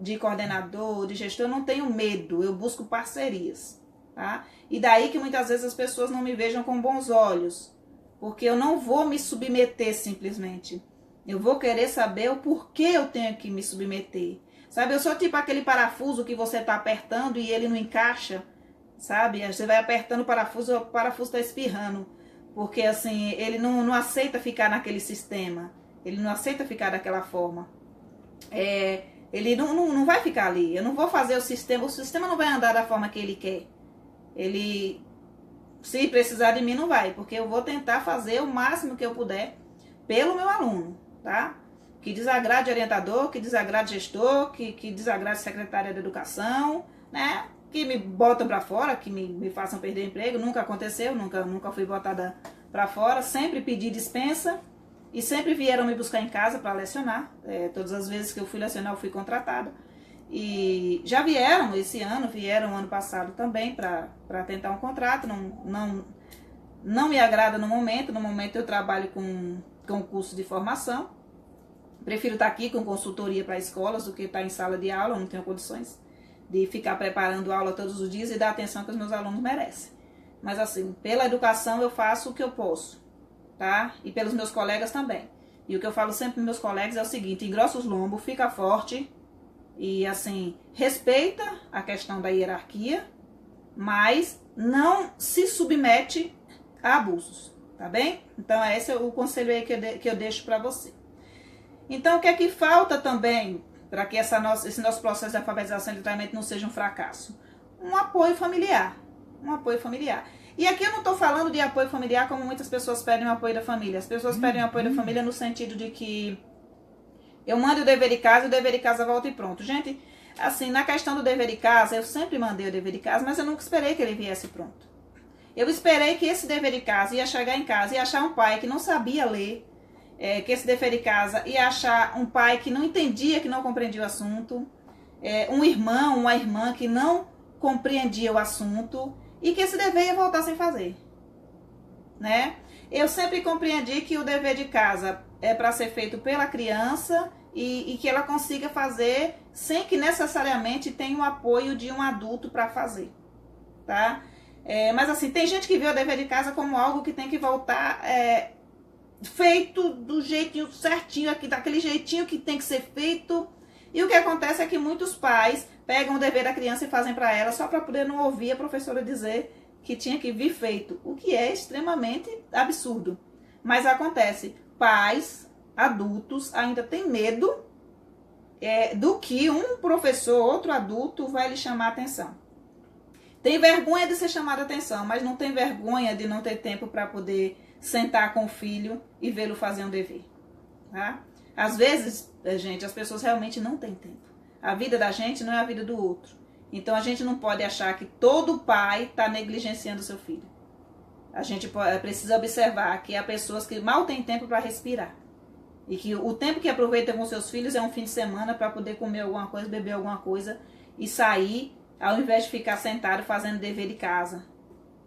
de coordenador, de gestor. Eu não tenho medo, eu busco parcerias. Tá? E daí que muitas vezes as pessoas não me vejam com bons olhos, porque eu não vou me submeter simplesmente. Eu vou querer saber o porquê eu tenho que me submeter. Sabe, eu sou tipo aquele parafuso que você está apertando e ele não encaixa, sabe? Você vai apertando o parafuso está espirrando, porque assim, ele não aceita ficar naquele sistema, ele não aceita ficar daquela forma. Ele não vai ficar ali, eu não vou fazer o sistema não vai andar da forma que ele quer. Ele, se precisar de mim, não vai, porque eu vou tentar fazer o máximo que eu puder pelo meu aluno, tá? Que desagrade orientador, que desagrade gestor, que desagrade secretária de educação, né? Que me botam para fora, que me façam perder emprego. Nunca aconteceu, nunca fui botada para fora. Sempre pedi dispensa e sempre vieram me buscar em casa para lecionar. Todas as vezes que eu fui lecionar, eu fui contratada. E já vieram esse ano, vieram ano passado também para tentar um contrato. Não me agrada no momento. No momento eu trabalho com curso de formação. Prefiro estar aqui com consultoria para escolas do que estar em sala de aula. Eu não tenho condições de ficar preparando aula todos os dias e dar atenção que os meus alunos merecem. Mas assim, pela educação eu faço o que eu posso, tá? E pelos meus colegas também. E o que eu falo sempre para meus colegas é o seguinte: engrossa os lombos, fica forte. E assim, respeita a questão da hierarquia, mas não se submete a abusos, tá bem? Então esse é o conselho aí que eu deixo para você. Então o que é que falta também para que esse nosso processo de alfabetização e de treinamento não seja um fracasso? Um apoio familiar. Um apoio familiar. E aqui eu não estou falando de apoio familiar como muitas pessoas pedem o apoio da família. As pessoas pedem o apoio da família no sentido de que eu mando o dever de casa e o dever de casa volta e pronto. Gente, assim, na questão do dever de casa, eu sempre mandei o dever de casa, mas eu nunca esperei que ele viesse pronto. Eu esperei que esse dever de casa ia chegar em casa e achar um pai que não sabia ler, que esse dever de casa ia achar um pai que não entendia, que não compreendia o assunto, um irmão, uma irmã que não compreendia o assunto e que esse dever ia voltar sem fazer, né? Eu sempre compreendi que o dever de casa é para ser feito pela criança e que ela consiga fazer sem que necessariamente tenha o apoio de um adulto para fazer, tá? Mas assim, tem gente que vê o dever de casa como algo que tem que voltar feito do jeitinho certinho, aqui, daquele jeitinho que tem que ser feito. E o que acontece é que muitos pais pegam o dever da criança e fazem para ela só para poder não ouvir a professora dizer que tinha que vir feito, o que é extremamente absurdo. Mas acontece, pais, adultos ainda têm medo do que um professor, outro adulto vai lhe chamar a atenção. Tem vergonha de ser chamado a atenção, mas não tem vergonha de não ter tempo para poder sentar com o filho e vê-lo fazer um dever. Tá? Às vezes, gente, as pessoas realmente não têm tempo. A vida da gente não é a vida do outro. Então, a gente não pode achar que todo pai está negligenciando o seu filho. A gente precisa observar que há pessoas que mal têm tempo para respirar. E que o tempo que aproveitam com seus filhos é um fim de semana para poder comer alguma coisa, beber alguma coisa e sair, ao invés de ficar sentado fazendo dever de casa.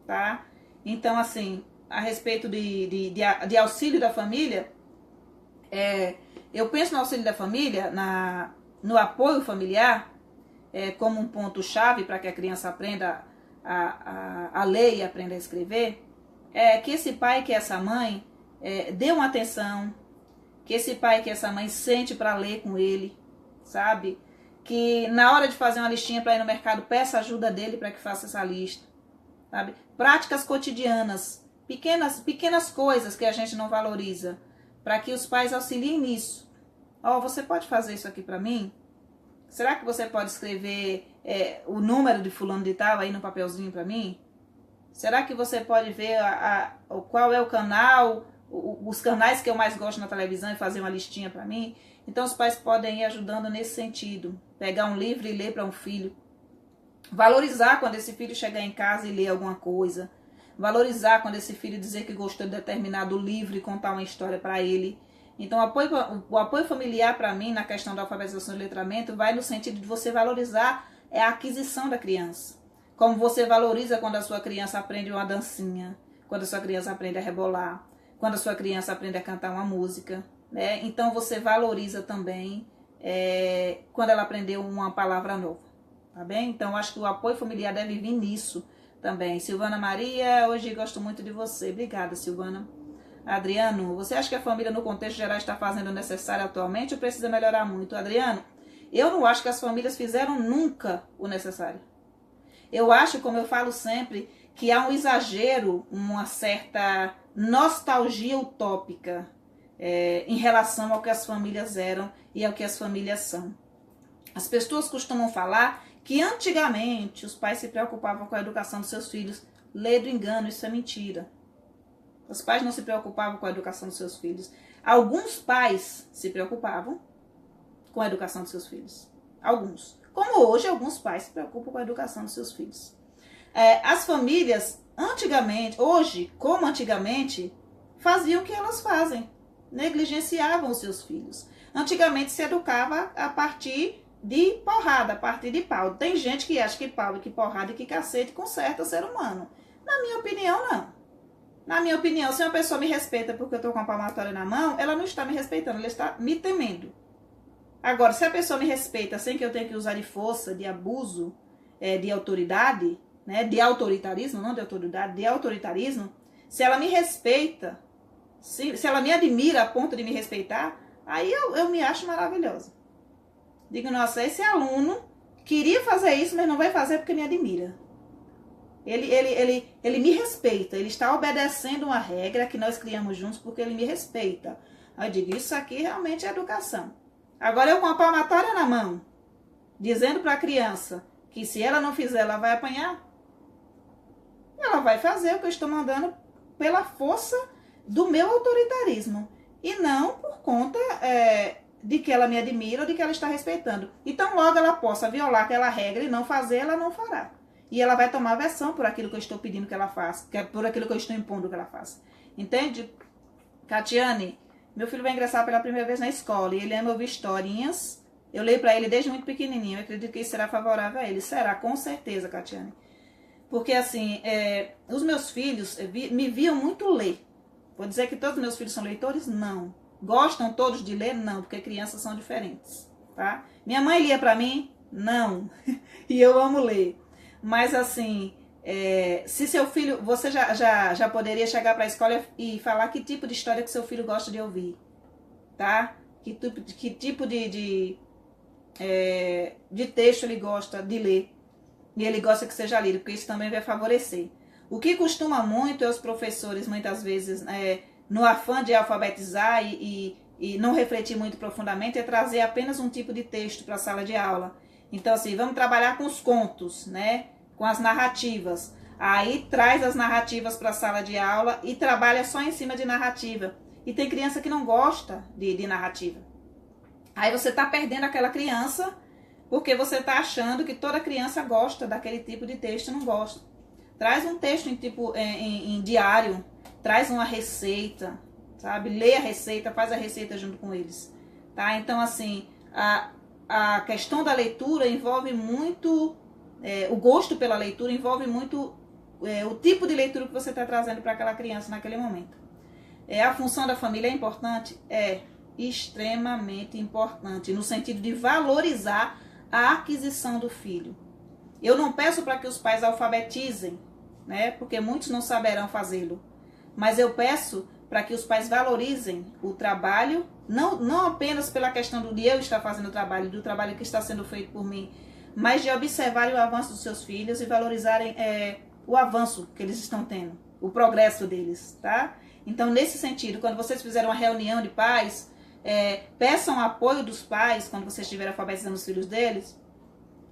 Tá? Então, assim, a respeito de auxílio da família, eu penso no auxílio da família, no apoio familiar, como um ponto-chave para que a criança aprenda a ler e aprenda a escrever, que esse pai, que essa mãe, dê uma atenção, que esse pai, que essa mãe sente para ler com ele, sabe? Que na hora de fazer uma listinha para ir no mercado, peça ajuda dele para que faça essa lista, sabe? Práticas cotidianas, pequenas coisas que a gente não valoriza, para que os pais auxiliem nisso. Você pode fazer isso aqui para mim? Será que você pode escrever o número de fulano de tal aí no papelzinho para mim? Será que você pode ver qual é o canal, os canais que eu mais gosto na televisão e fazer uma listinha para mim? Então os pais podem ir ajudando nesse sentido. Pegar um livro e ler para um filho. Valorizar quando esse filho chegar em casa e ler alguma coisa. Valorizar quando esse filho dizer que gostou de determinado livro e contar uma história para ele. Então, o apoio familiar, para mim, na questão da alfabetização e letramento, vai no sentido de você valorizar a aquisição da criança. Como você valoriza quando a sua criança aprende uma dancinha, quando a sua criança aprende a rebolar, quando a sua criança aprende a cantar uma música. Né? Então, você valoriza também quando ela aprendeu uma palavra nova. Tá bem? Então, acho que o apoio familiar deve vir nisso também. Silvana Maria, hoje gosto muito de você. Obrigada, Silvana. Adriano, você acha que a família no contexto geral está fazendo o necessário atualmente ou precisa melhorar muito? Adriano, eu não acho que as famílias fizeram nunca o necessário. Eu acho, como eu falo sempre, que há um exagero, uma certa nostalgia utópica em relação ao que as famílias eram e ao que as famílias são. As pessoas costumam falar que antigamente os pais se preocupavam com a educação dos seus filhos. Lê do engano, isso é mentira. Os pais não se preocupavam com a educação dos seus filhos. Alguns pais se preocupavam com a educação dos seus filhos. Alguns. Como hoje, alguns pais se preocupam com a educação dos seus filhos. As famílias, antigamente, hoje, como antigamente, faziam o que elas fazem. Negligenciavam os seus filhos. Antigamente se educava a partir de porrada, a partir de pau. Tem gente que acha que pau, que porrada e que cacete conserta o ser humano. Na minha opinião, não. Na minha opinião, se uma pessoa me respeita porque eu estou com a palmatória na mão, ela não está me respeitando, ela está me temendo. Agora, se a pessoa me respeita sem que eu tenha que usar de força, de abuso, de autoridade, né, de autoritarismo, não de autoridade, de autoritarismo, se ela me respeita, se ela me admira a ponto de me respeitar, aí eu me acho maravilhosa. Digo, nossa, esse aluno queria fazer isso, mas não vai fazer porque me admira. Ele me respeita, ele está obedecendo uma regra que nós criamos juntos porque ele me respeita. Aí eu digo, isso aqui realmente é educação. Agora eu com a palmatória na mão, dizendo para a criança que se ela não fizer, ela vai apanhar. Ela vai fazer o que eu estou mandando pela força do meu autoritarismo. E não por conta de que ela me admira ou de que ela está respeitando. Então logo ela possa violar aquela regra e não fazer, ela não fará. E ela vai tomar aversão por aquilo que eu estou pedindo que ela faça, por aquilo que eu estou impondo que ela faça. Entende? Catiane, meu filho vai ingressar pela primeira vez na escola e ele ama ouvir historinhas. Eu leio para ele desde muito pequenininho. Eu acredito que isso será favorável a ele. Será, com certeza, Catiane. Porque, assim, os meus filhos me viam muito ler. Vou dizer que todos os meus filhos são leitores? Não. Gostam todos de ler? Não, porque crianças são diferentes. Tá? Minha mãe lia para mim? Não. E eu amo ler. Mas, assim, Se seu filho, você já poderia chegar para a escola e falar que tipo de história que seu filho gosta de ouvir, tá? Que tipo de texto ele gosta de ler. E ele gosta que seja lido, porque isso também vai favorecer. O que costuma muito é os professores, muitas vezes, no afã de alfabetizar e não refletir muito profundamente, é trazer apenas um tipo de texto para a sala de aula. Então, assim, vamos trabalhar com os contos, né? Com as narrativas. Aí traz as narrativas para a sala de aula e trabalha só em cima de narrativa. E tem criança que não gosta de narrativa. Aí você está perdendo aquela criança porque você está achando que toda criança gosta daquele tipo de texto, não gosta. Traz um texto em diário, traz uma receita, sabe? Lê a receita, faz a receita junto com eles, tá? Então, assim, a questão da leitura envolve muito, o gosto pela leitura envolve muito o tipo de leitura que você está trazendo para aquela criança naquele momento. A função da família é importante? É extremamente importante, no sentido de valorizar a aquisição do filho. Eu não peço para que os pais alfabetizem, né? Porque muitos não saberão fazê-lo. Mas eu peço para que os pais valorizem o trabalho, não apenas pela questão de eu estar fazendo o trabalho, do trabalho que está sendo feito por mim, mas de observarem o avanço dos seus filhos e valorizarem o avanço que eles estão tendo, o progresso deles, tá? Então, nesse sentido, quando vocês fizerem uma reunião de pais, peçam apoio dos pais quando vocês estiverem alfabetizando os filhos deles.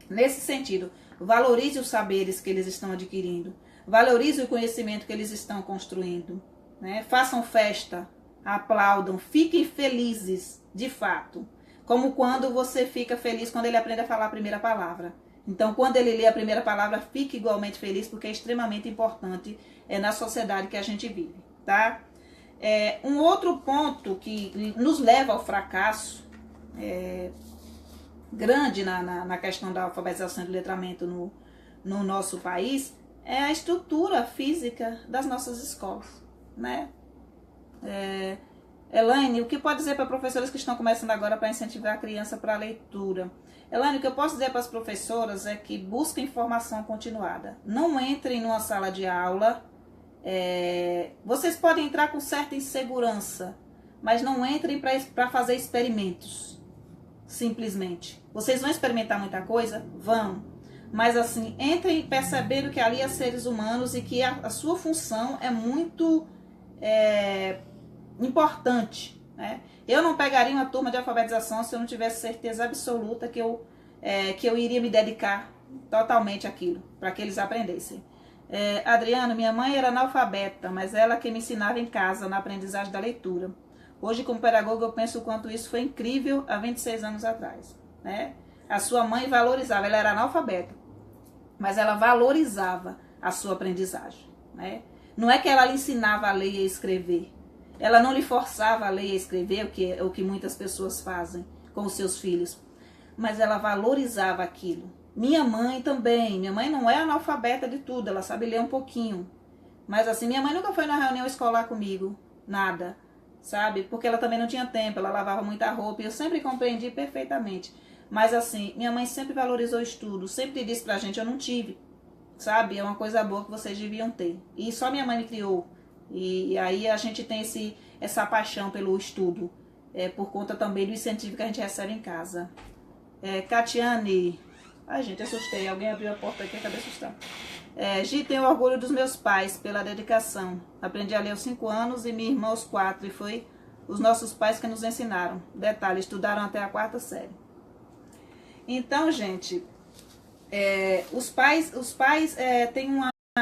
Nesse sentido, valorize os saberes que eles estão adquirindo, valorize o conhecimento que eles estão construindo, né? Façam festa, aplaudam, fiquem felizes, de fato. Como quando você fica feliz quando ele aprende a falar a primeira palavra. Então, quando ele lê a primeira palavra, fique igualmente feliz, porque é extremamente importante na sociedade que a gente vive, tá? Um outro ponto que nos leva ao fracasso grande na questão da alfabetização e do letramento no nosso país é a estrutura física das nossas escolas, né? Elaine, o que pode dizer para professores que estão começando agora para incentivar a criança para a leitura? Elaine, o que eu posso dizer para as professoras é que busquem formação continuada. Não entrem numa sala de aula. Vocês podem entrar com certa insegurança, mas não entrem para fazer experimentos, simplesmente. Vocês vão experimentar muita coisa? Vão. Mas assim, entrem percebendo que ali há seres humanos e que a sua função é muito importante, né? Eu não pegaria uma turma de alfabetização se eu não tivesse certeza absoluta que eu iria me dedicar totalmente àquilo, para que eles aprendessem. Adriano, minha mãe era analfabeta, mas ela que me ensinava em casa, na aprendizagem da leitura. Hoje, como pedagoga, eu penso o quanto isso foi incrível há 26 anos atrás, né? A sua mãe valorizava, ela era analfabeta, mas ela valorizava a sua aprendizagem, né? Não é que ela lhe ensinava a ler e a escrever, ela não lhe forçava a ler e a escrever, o que muitas pessoas fazem com os seus filhos, mas ela valorizava aquilo. Minha mãe também, minha mãe não é analfabeta de tudo, ela sabe ler um pouquinho. Mas assim, minha mãe nunca foi na reunião escolar comigo, nada, sabe? Porque ela também não tinha tempo, ela lavava muita roupa e eu sempre compreendi perfeitamente. Mas assim, minha mãe sempre valorizou o estudo, sempre disse pra gente, eu não tive, sabe? É uma coisa boa que vocês deviam ter. E só minha mãe me criou. E aí a gente tem essa paixão pelo estudo, por conta também do incentivo que a gente recebe em casa. Catiane... Ai, gente, assustei. Alguém abriu a porta aqui, acabei assustando. Gi, tenho orgulho dos meus pais pela dedicação. Aprendi a ler aos 5 anos e minha irmã aos 4. E foi os nossos pais que nos ensinaram. Detalhe, estudaram até a 4ª série. Então, gente, os pais têm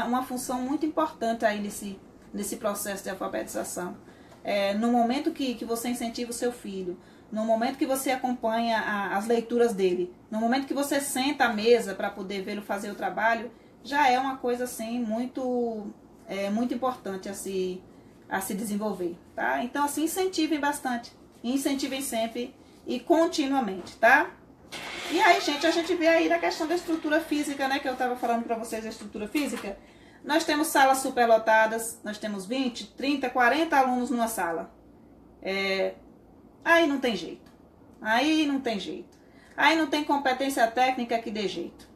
uma função muito importante aí nesse processo de alfabetização. No momento que você incentiva o seu filho, no momento que você acompanha as leituras dele, no momento que você senta à mesa para poder vê-lo fazer o trabalho, já é uma coisa assim muito importante a se desenvolver, tá? Então assim, incentivem bastante, incentivem sempre e continuamente, tá? E aí, gente, a gente vê aí na questão da estrutura física, né, que eu estava falando para vocês da estrutura física. Nós temos salas superlotadas, nós temos 20, 30, 40 alunos numa sala. Aí não tem jeito. Aí não tem jeito. Aí não tem competência técnica que dê jeito.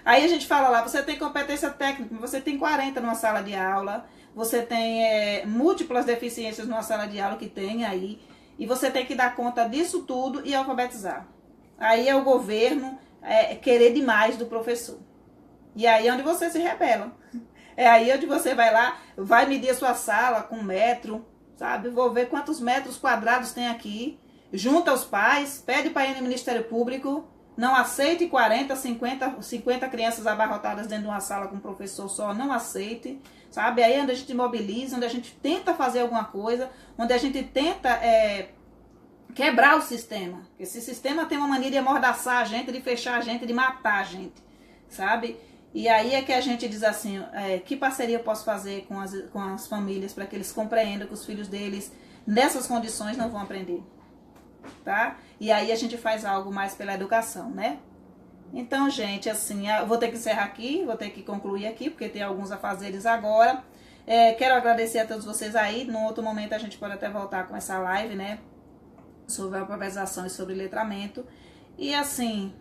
Aí a gente fala lá, você tem competência técnica, você tem 40 numa sala de aula, você tem múltiplas deficiências numa sala de aula que tem aí, e você tem que dar conta disso tudo e alfabetizar. Aí é o governo querer demais do professor. E aí é onde você se rebela. É aí onde você vai lá, vai medir a sua sala com metro, sabe? Vou ver quantos metros quadrados tem aqui. Junta os pais, pede para ir no Ministério Público, não aceite 40, 50 crianças abarrotadas dentro de uma sala com um professor só, não aceite, sabe? Aí é onde a gente mobiliza, onde a gente tenta fazer alguma coisa, onde a gente tenta quebrar o sistema. Esse sistema tem uma mania de amordaçar a gente, de fechar a gente, de matar a gente, sabe? E aí é que a gente diz assim, que parceria eu posso fazer com as famílias para que eles compreendam que os filhos deles, nessas condições, não vão aprender, tá? E aí a gente faz algo mais pela educação, né? Então, gente, assim, eu vou ter que encerrar aqui, vou ter que concluir aqui, porque tem alguns afazeres agora. Quero agradecer a todos vocês aí. Num outro momento a gente pode até voltar com essa live, né? Sobre alfabetização e sobre letramento. E assim,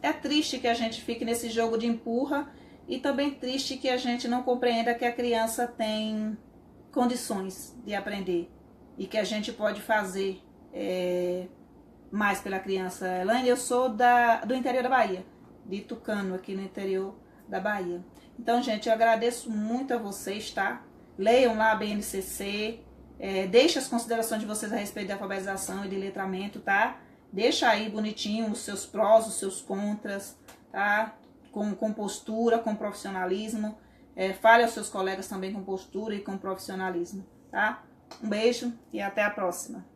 é triste que a gente fique nesse jogo de empurra e também triste que a gente não compreenda que a criança tem condições de aprender e que a gente pode fazer mais pela criança. Elaine, eu sou do interior da Bahia, de Tucano, aqui no interior da Bahia. Então, gente, eu agradeço muito a vocês, tá? Leiam lá a BNCC, deixe as considerações de vocês a respeito de alfabetização e de letramento, tá? Deixa aí bonitinho os seus prós, os seus contras, tá? Com postura, com profissionalismo. Fale aos seus colegas também com postura e com profissionalismo, tá? Um beijo e até a próxima.